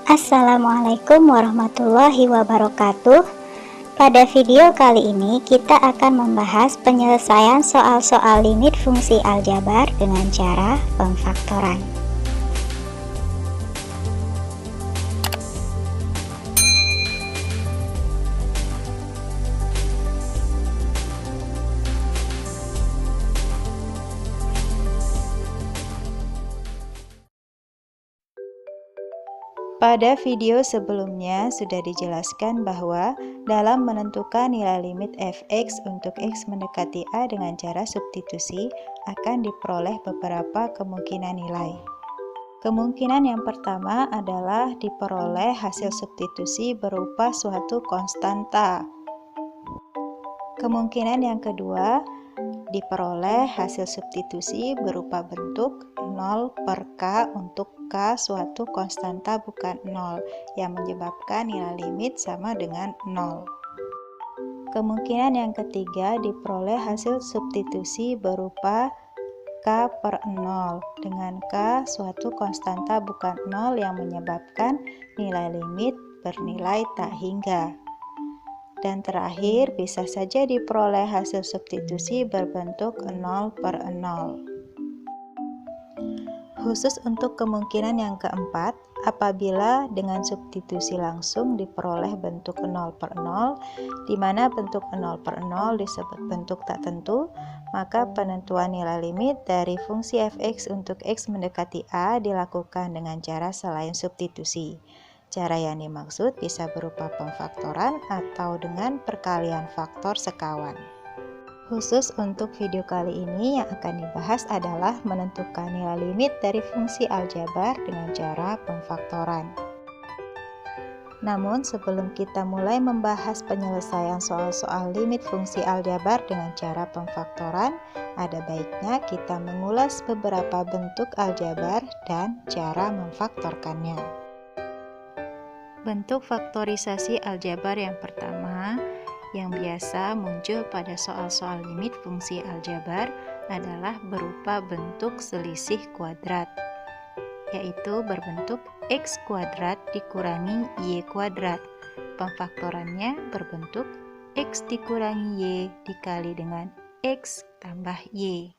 Assalamualaikum warahmatullahi wabarakatuh. Pada video kali ini kita akan membahas penyelesaian soal-soal limit fungsi aljabar dengan cara pemfaktoran. Pada video sebelumnya sudah dijelaskan bahwa dalam menentukan nilai limit fx untuk x mendekati a dengan cara substitusi akan diperoleh beberapa kemungkinan nilai. Kemungkinan yang pertama adalah diperoleh hasil substitusi berupa suatu konstanta. Kemungkinan yang kedua diperoleh hasil substitusi berupa bentuk 0 per K untuk K suatu konstanta bukan 0 yang menyebabkan nilai limit sama dengan 0. Kemungkinan yang ketiga diperoleh hasil substitusi berupa K per 0 dengan K suatu konstanta bukan 0 yang menyebabkan nilai limit bernilai tak hingga. Dan terakhir, bisa saja diperoleh hasil substitusi berbentuk 0 per 0. Khusus untuk kemungkinan yang keempat, apabila dengan substitusi langsung diperoleh bentuk 0 per 0, di mana bentuk 0 per 0 disebut bentuk tak tentu, maka penentuan nilai limit dari fungsi fx untuk x mendekati a dilakukan dengan cara selain substitusi. Cara yang dimaksud bisa berupa pemfaktoran atau dengan perkalian faktor sekawan. Khusus untuk video kali ini yang akan dibahas adalah menentukan nilai limit dari fungsi aljabar dengan cara pemfaktoran. Namun sebelum kita mulai membahas penyelesaian soal-soal limit fungsi aljabar dengan cara pemfaktoran, ada baiknya kita mengulas beberapa bentuk aljabar dan cara memfaktorkannya. Bentuk faktorisasi aljabar yang pertama yang biasa muncul pada soal-soal limit fungsi aljabar adalah berupa bentuk selisih kuadrat, yaitu berbentuk x kuadrat dikurangi y kuadrat. Pemfaktorannya berbentuk x dikurangi y dikali dengan x tambah y.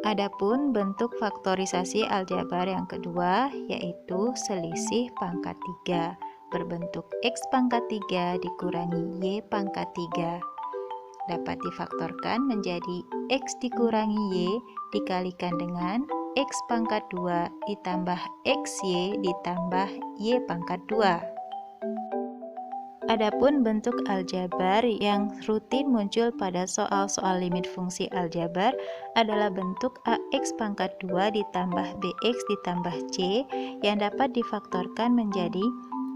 Adapun bentuk faktorisasi aljabar yang kedua yaitu selisih pangkat 3 berbentuk x pangkat 3 dikurangi y pangkat 3. Dapat difaktorkan menjadi x dikurangi y dikalikan dengan x pangkat 2 ditambah xy ditambah y pangkat 2. Adapun bentuk aljabar yang rutin muncul pada soal-soal limit fungsi aljabar adalah bentuk ax pangkat 2 ditambah bx ditambah c yang dapat difaktorkan menjadi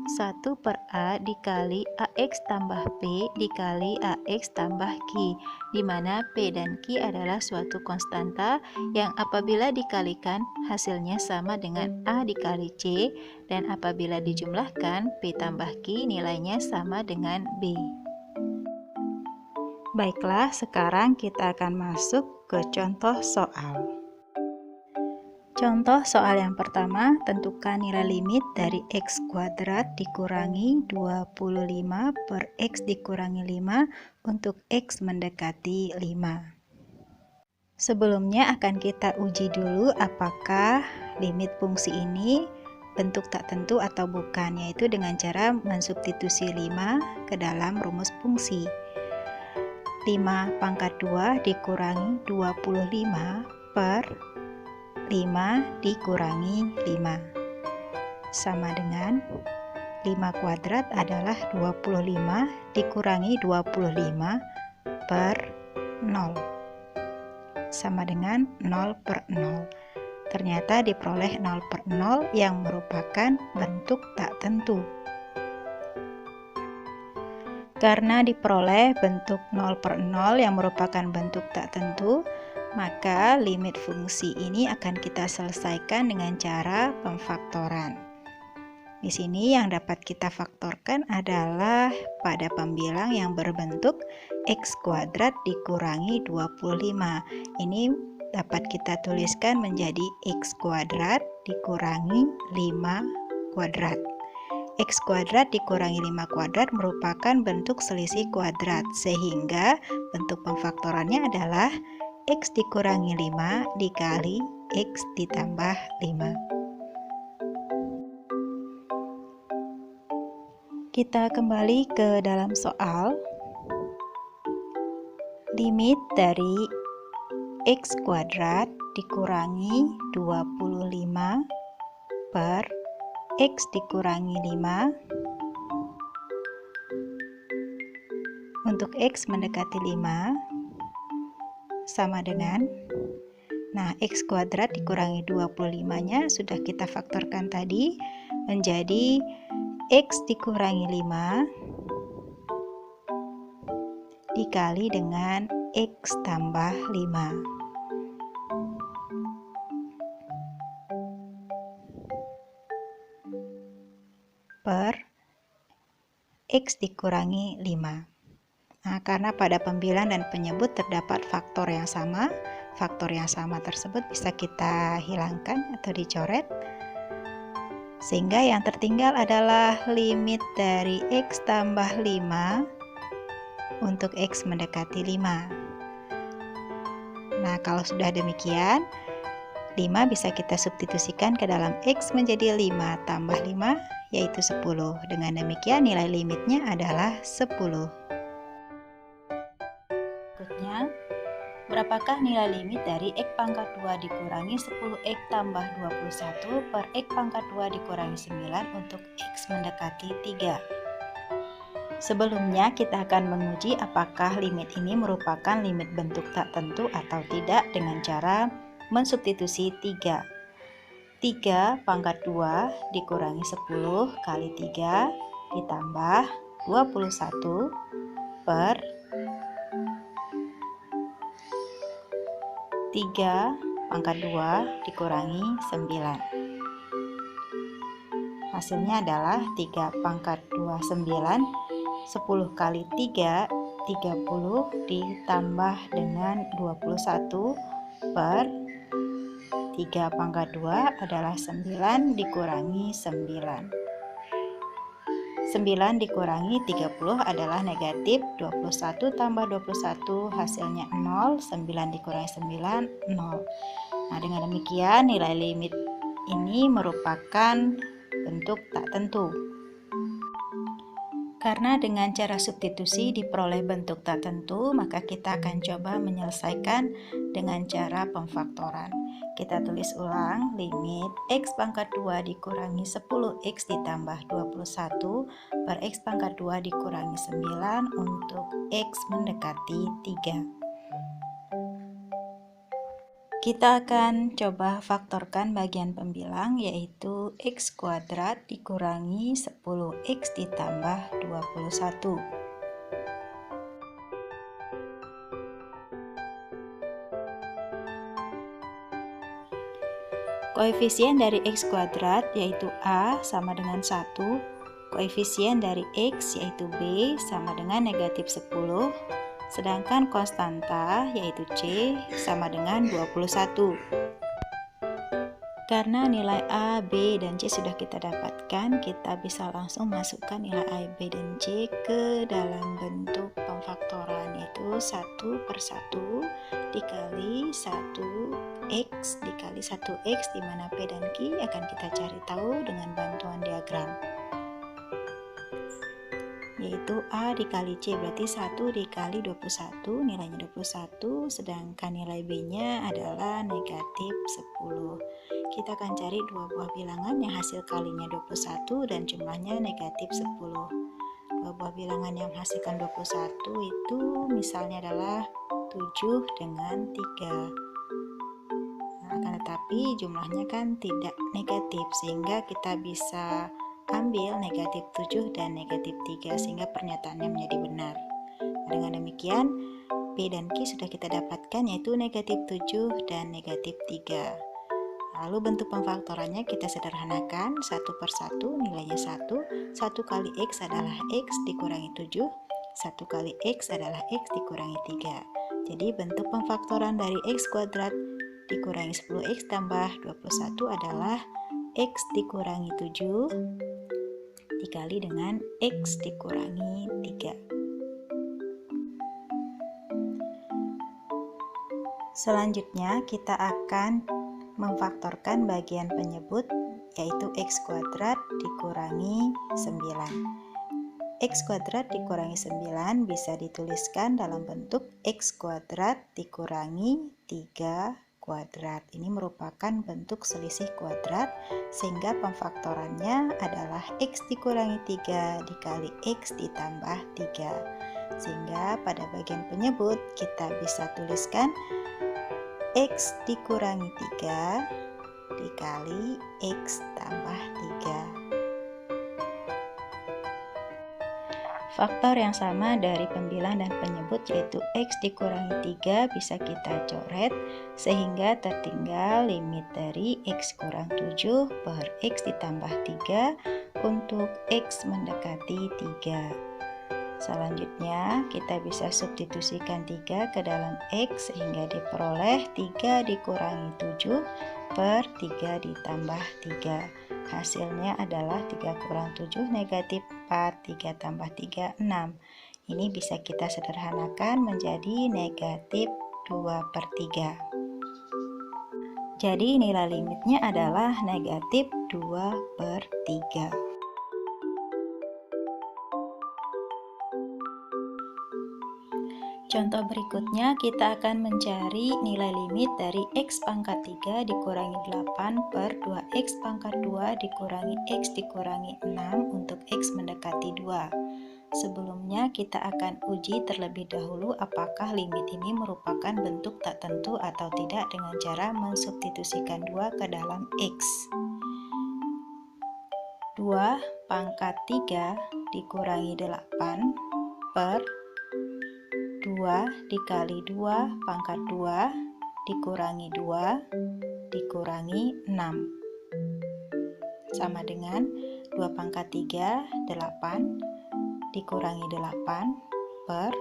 1 per a dikali ax tambah p dikali ax tambah q, di mana p dan q adalah suatu konstanta yang apabila dikalikan hasilnya sama dengan a dikali c, dan apabila dijumlahkan p tambah q nilainya sama dengan b. Baiklah, sekarang kita akan masuk ke contoh soal. Contoh soal yang pertama, tentukan nilai limit dari x kuadrat dikurangi 25 per x dikurangi 5 untuk x mendekati 5. Sebelumnya akan kita uji dulu apakah limit fungsi ini bentuk tak tentu atau bukan, yaitu dengan cara mensubstitusi 5 ke dalam rumus fungsi. 5 pangkat 2 dikurangi 25 per 5 dikurangi 5 sama dengan 5 kuadrat adalah 25 dikurangi 25 per 0 sama dengan 0 per 0. Ternyata diperoleh 0 per 0 yang merupakan bentuk tak tentu. Karena diperoleh bentuk 0 per 0 yang merupakan bentuk tak tentu, maka limit fungsi ini akan kita selesaikan dengan cara pemfaktoran. Di sini yang dapat kita faktorkan adalah pada pembilang yang berbentuk x kuadrat dikurangi 25. Ini dapat kita tuliskan menjadi x kuadrat dikurangi 5 kuadrat. X kuadrat dikurangi 5 kuadrat merupakan bentuk selisih kuadrat, sehingga bentuk pemfaktorannya adalah x dikurangi 5 dikali x ditambah 5. Kita kembali ke dalam soal. Limit dari x kuadrat dikurangi 25 per x dikurangi 5 untuk x mendekati 5 sama dengan, nah x kuadrat dikurangi 25-nya sudah kita faktorkan tadi menjadi x dikurangi 5 dikali dengan x tambah 5 per x dikurangi 5. Nah, karena pada pembilang dan penyebut terdapat faktor yang sama tersebut bisa kita hilangkan atau dicoret, sehingga yang tertinggal adalah limit dari x tambah 5 untuk x mendekati 5. Nah, kalau sudah demikian, 5 bisa kita substitusikan ke dalam x menjadi 5 tambah 5, yaitu 10. Dengan demikian nilai limitnya adalah 10. Berikutnya, berapakah nilai limit dari x pangkat 2 dikurangi 10x tambah 21 per x pangkat 2 dikurangi 9 untuk x mendekati 3? Sebelumnya kita akan menguji apakah limit ini merupakan limit bentuk tak tentu atau tidak dengan cara mensubstitusi 3. 3 pangkat 2 dikurangi 10 kali 3 ditambah 21 per 3 pangkat 2 dikurangi 9. Hasilnya adalah 3 pangkat 2 9, 10 kali 3 30 ditambah dengan 21 per 3 pangkat 2 adalah 9 dikurangi 9. 9 dikurangi 30 adalah negatif 21 tambah 21 hasilnya 0, 9 dikurangi 9, 0. Nah, dengan demikian nilai limit ini merupakan bentuk tak tentu. Karena dengan cara substitusi diperoleh bentuk tak tentu, maka kita akan coba menyelesaikan dengan cara pemfaktoran. Kita tulis ulang, limit x pangkat 2 dikurangi 10x ditambah 21 per x pangkat 2 dikurangi 9 untuk x mendekati 3. Kita akan coba faktorkan bagian pembilang, yaitu x kuadrat dikurangi 10x ditambah 21. Koefisien dari x kuadrat yaitu a sama dengan 1, koefisien dari x yaitu b sama dengan negatif 10, sedangkan konstanta yaitu C sama dengan 21. Karena nilai A, B, dan C sudah kita dapatkan, kita bisa langsung masukkan nilai A, B, dan C ke dalam bentuk pemfaktoran, yaitu 1 per 1 dikali 1x dikali 1x, di mana P dan Q akan kita cari tahu dengan bantuan diagram, yaitu A dikali C berarti 1 dikali 21, nilainya 21, sedangkan nilai B nya adalah negatif 10. Kita akan cari dua buah bilangan yang hasil kalinya 21 dan jumlahnya negatif 10. Dua buah bilangan yang menghasilkan 21 itu misalnya adalah 7 dengan 3. Nah, akan tetapi jumlahnya kan tidak negatif, sehingga kita bisa ambil negatif 7 dan negatif 3 sehingga pernyataannya menjadi benar. Nah, dengan demikian P dan Q sudah kita dapatkan, yaitu negatif 7 dan negatif 3. Lalu bentuk pemfaktorannya kita sederhanakan, 1 per 1 nilainya 1, 1 kali X adalah X dikurangi 7, 1 kali X adalah X dikurangi 3. Jadi bentuk pemfaktoran dari X kuadrat dikurangi 10x tambah 21 adalah x dikurangi 7 dikali dengan x dikurangi 3. Selanjutnya kita akan memfaktorkan bagian penyebut, yaitu x kuadrat dikurangi 9. X kuadrat dikurangi 9 bisa dituliskan dalam bentuk x kuadrat dikurangi 3 kuadrat. Ini merupakan bentuk selisih kuadrat, sehingga pemfaktorannya adalah x dikurangi 3 dikali x ditambah 3. Sehingga pada bagian penyebut kita bisa tuliskan x dikurangi 3 dikali x tambah 3. Faktor yang sama dari pembilang dan penyebut, yaitu x dikurangi 3, bisa kita coret sehingga tertinggal limit dari x kurang 7 per x ditambah 3 untuk x mendekati 3. Selanjutnya kita bisa substitusikan 3 ke dalam x sehingga diperoleh 3 dikurangi 7 per 3 ditambah 3. Hasilnya adalah 3 kurang 7 negatif 4, 3 tambah 3, 6. Ini bisa kita sederhanakan menjadi negatif 2 per 3. Jadi nilai limitnya adalah negatif 2 per 3. Contoh berikutnya, kita akan mencari nilai limit dari x pangkat 3 dikurangi 8 per 2x pangkat 2 dikurangi x dikurangi 6 untuk x mendekati 2. Sebelumnya kita akan uji terlebih dahulu apakah limit ini merupakan bentuk tak tentu atau tidak dengan cara mensubstitusikan 2 ke dalam x. 2 pangkat 3 dikurangi 8 per 2 dikali 2 pangkat 2 dikurangi 2 dikurangi 6 sama dengan 2 pangkat 3 8 dikurangi 8 per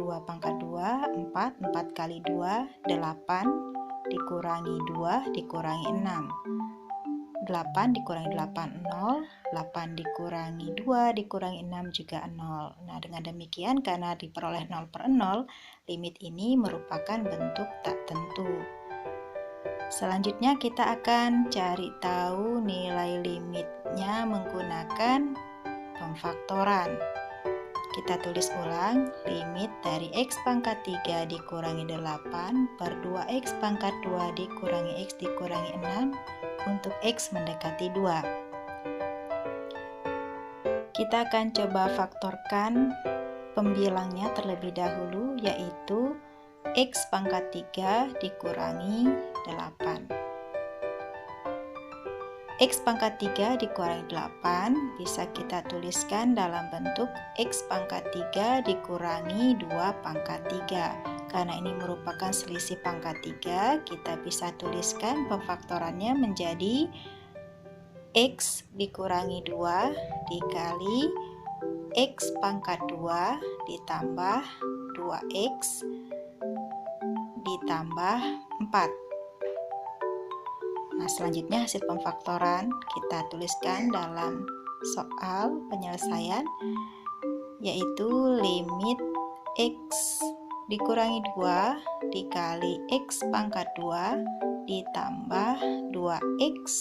2 pangkat 2 4 kali 2 8 dikurangi 2 dikurangi 6. 8 dikurangi 8 0, 8 dikurangi 2 dikurangi 6 juga 0. Nah, dengan demikian karena diperoleh 0 per 0, limit ini merupakan bentuk tak tentu. Selanjutnya kita akan cari tahu nilai limitnya menggunakan pemfaktoran. Kita tulis ulang, limit dari x pangkat 3 dikurangi 8 per 2x pangkat 2 dikurangi x dikurangi 6 untuk x mendekati 2. Kita akan coba faktorkan pembilangnya terlebih dahulu, yaitu x pangkat 3 dikurangi 8. X pangkat 3 dikurangi 8 bisa kita tuliskan dalam bentuk x pangkat 3 dikurangi 2 pangkat 3. Karena ini merupakan selisih pangkat 3, kita bisa tuliskan pemfaktorannya menjadi x dikurangi 2 dikali x pangkat 2 ditambah 2x ditambah 4. Nah, selanjutnya hasil pemfaktoran kita tuliskan dalam soal penyelesaian, yaitu limit x dikurangi 2 dikali x pangkat 2 ditambah 2x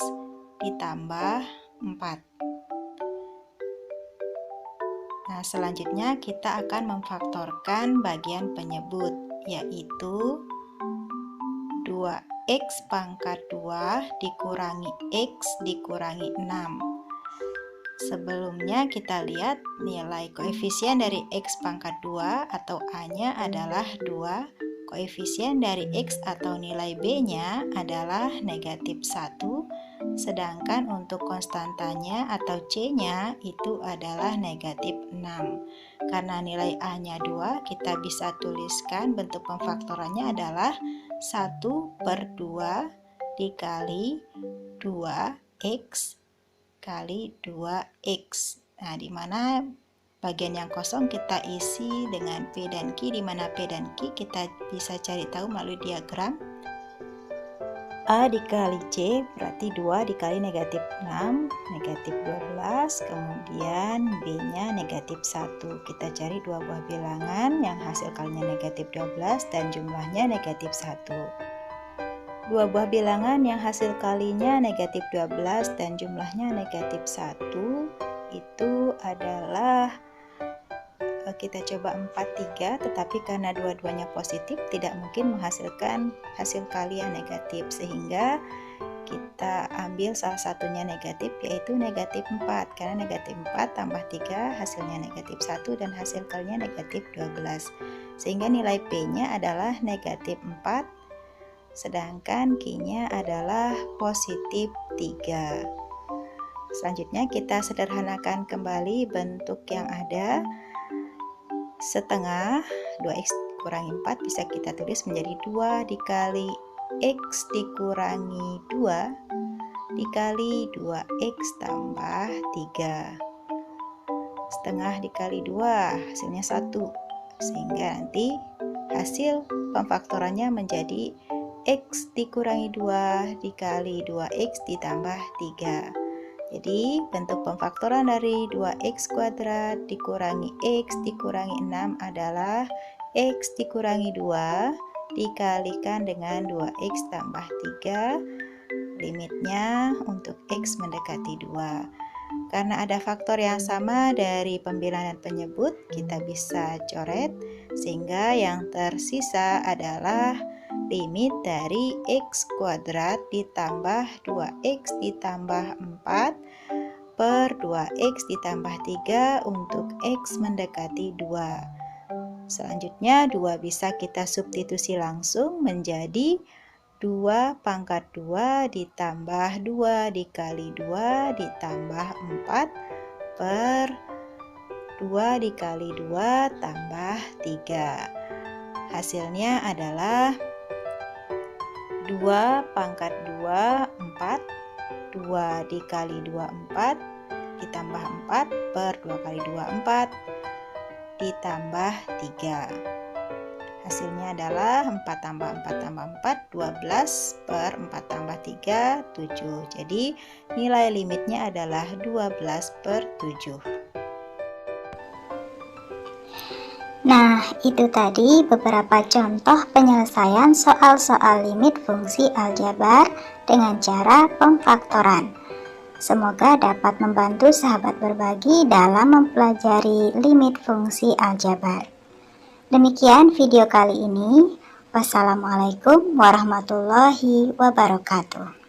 ditambah 4. Nah, selanjutnya kita akan memfaktorkan bagian penyebut, yaitu 2x pangkat 2 dikurangi x dikurangi 6. Sebelumnya kita lihat nilai koefisien dari x pangkat 2 atau a-nya adalah 2, koefisien dari x atau nilai b-nya adalah negatif 1, sedangkan untuk konstantanya atau c-nya itu adalah negatif 6. Karena nilai a-nya 2, kita bisa tuliskan bentuk pemfaktorannya adalah 1 per 2 dikali 2x kali 2x. Nah, di mana bagian yang kosong kita isi dengan P dan Q, di mana P dan Q kita bisa cari tahu melalui diagram. A dikali C berarti 2 dikali negatif 6, negatif 12, kemudian B-nya negatif 1. Kita cari dua buah bilangan yang hasil kalinya negatif 12 dan jumlahnya negatif 1. Dua buah bilangan yang hasil kalinya negatif 12 dan jumlahnya negatif 1 itu adalah, kita coba 4, 3, tetapi karena dua-duanya positif tidak mungkin menghasilkan hasil kali yang negatif, sehingga kita ambil salah satunya negatif, yaitu negatif 4, karena negatif 4 tambah 3 hasilnya negatif 1 dan hasil kalinya negatif 12, sehingga nilai P-nya adalah negatif 4, sedangkan Q-nya adalah positif 3. Selanjutnya kita sederhanakan kembali bentuk yang ada. Setengah 2x kurangi 4 bisa kita tulis menjadi 2 dikali x dikurangi 2 dikali 2x tambah 3. Setengah dikali 2 hasilnya 1, sehingga nanti hasil pemfaktorannya menjadi x dikurangi 2 dikali 2x ditambah 3. Jadi bentuk pemfaktoran dari 2x kuadrat dikurangi x dikurangi 6 adalah x dikurangi 2 dikalikan dengan 2x tambah 3, limitnya untuk x mendekati 2. Karena ada faktor yang sama dari pembilangan penyebut, kita bisa coret, sehingga yang tersisa adalah limit dari x kuadrat ditambah 2x ditambah 4 per 2x ditambah 3 untuk x mendekati 2. Selanjutnya 2 bisa kita substitusi langsung menjadi 2 pangkat 2 ditambah 2 dikali 2 ditambah 4 per 2 dikali 2 tambah 3. Hasilnya adalah 2 pangkat 2, 4, 2 dikali 2, 4, ditambah 4 per 2 kali 2, 4, ditambah 3. Hasilnya adalah 4 tambah 4 tambah 4, 12 per 4 tambah 3, 7. Jadi nilai limitnya adalah 12 per 7. Nah, itu tadi beberapa contoh penyelesaian soal-soal limit fungsi aljabar dengan cara pemfaktoran. Semoga dapat membantu sahabat berbagi dalam mempelajari limit fungsi aljabar. Demikian video kali ini. Wassalamualaikum warahmatullahi wabarakatuh.